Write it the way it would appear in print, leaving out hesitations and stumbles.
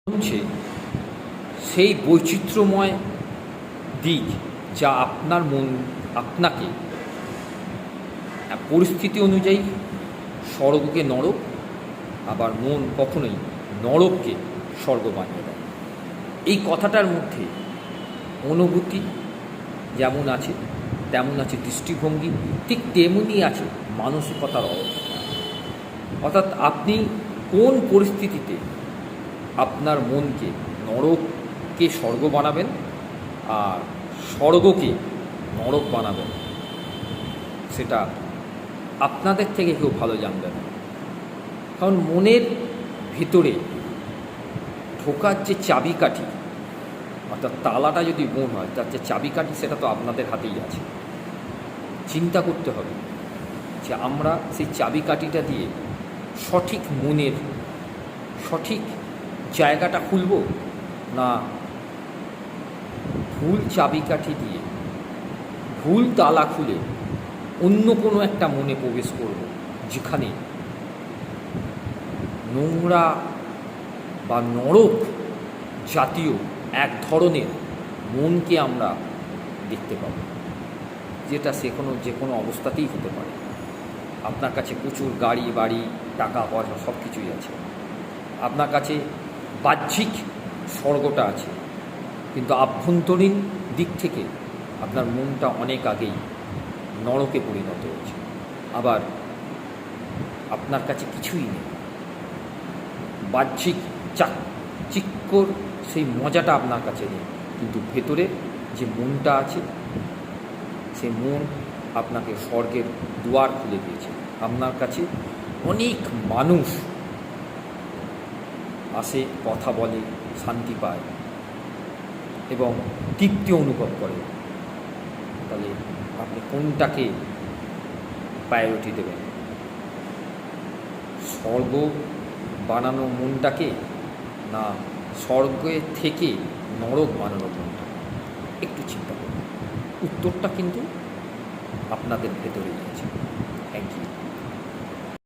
হচ্ছে সেই বৈচিত্র্যময় দিক যা আপনার মন আপনাকে পরিস্থিতি অনুযায়ী স্বর্গকে নরক, আবার মন কখনোই নরককে স্বর্গ বানিয়ে দেয়। এই কথাটার মধ্যে অনুভূতি যেমন আছে তেমন আছে দৃষ্টিভঙ্গি, ঠিক তেমনই আছে মানসিকতার অবস্থা। অর্থাৎ আপনি কোন পরিস্থিতিতে আপনার মনকে নরককে স্বর্গ বানাবেন আর স্বর্গকে নরক বানাবেন, সেটা আপনাদের থেকে কেউ ভালো জানবে না। কারণ মনের ভিতরে ঢোকার যে চাবিকাঠি, অর্থাৎ তালাটা যদি মন হয়, তার যে চাবিকাঠি সেটা তো আপনাদের হাতেই আছে। চিন্তা করতে হবে যে আমরা সেই চাবিকাঠিটা দিয়ে সঠিক মনের সঠিক জায়গাটা খুলব, না ভুল চাবিকাঠি দিয়ে ভুল তালা খুলে অন্য কোনো একটা মনে প্রবেশ করব, যেখানে নোংরা বা নরক জাতীয় এক ধরনের মনকে আমরা দেখতে পাব, যেটা যে কোনো অবস্থাতেই হতে পারে। আপনার কাছে প্রচুর গাড়ি বাড়ি টাকা পয়সা সব কিছুই আছে, আপনার কাছে বাহ্যিক স্বর্গটা আছে, কিন্তু আভ্যন্তরীণ দিক থেকে আপনার মনটা অনেক আগেই নরকে পরিণত হয়েছে। আবার আপনার কাছে কিছুই নেই, বাহ্যিক চাকচিক্যর সেই মজাটা আপনার কাছে নেই, কিন্তু ভেতরে যে মনটা আছে সেই মন আপনাকে স্বর্গের দুয়ার খুলে দিয়েছে। আপনার কাছে অনেক মানুষ আসে, কথা বলে, শান্তি পায় এবং তৃপ্তি অনুভব করে। তাহলে আপনি কোনটাকে প্রায়োরিটি দেবেন? স্বর্গ বানানো মনটাকে, না স্বর্গের থেকে নরক বানানো মনটা? একটু চিন্তা করুন, উত্তরটা কিন্তু আপনাদের ভেতরেই আছে। Thank you.